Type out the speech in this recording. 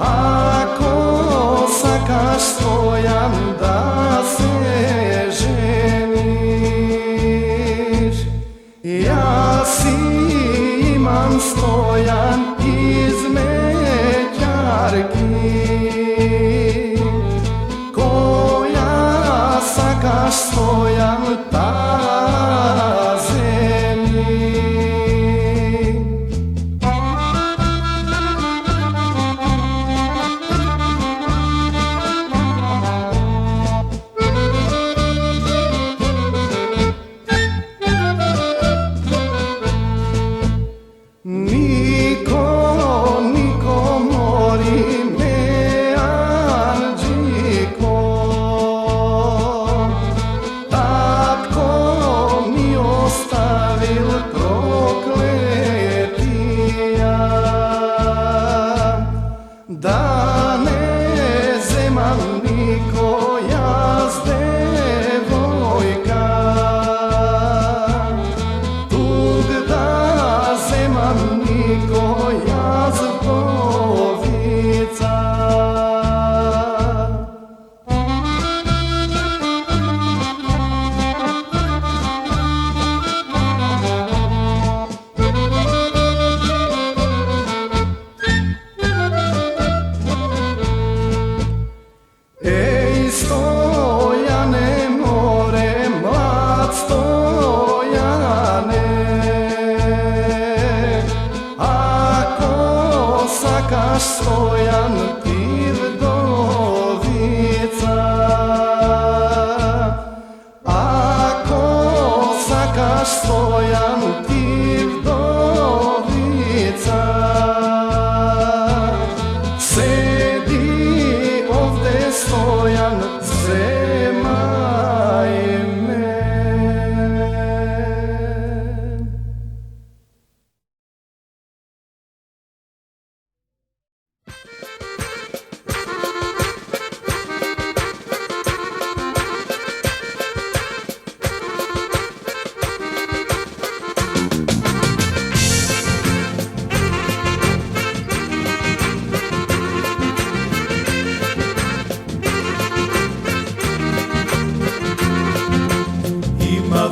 Ako sakaš Stojan da se ženiš, ja si imam Stojan iz Međarki, koja sakaš Stojan ta zemlji. Niko mori me anđiko, tatko mi ostavil prokletija, da ne zemam niko jaz devojka, tug da zemam niko jaz vdovica. Ej Stojane more, mlad Stojane, ako sakaš Stojan ti vdovica, ako sakaš Stojan ti vdovica, sedi ovde Stojan, zemaj me. Ima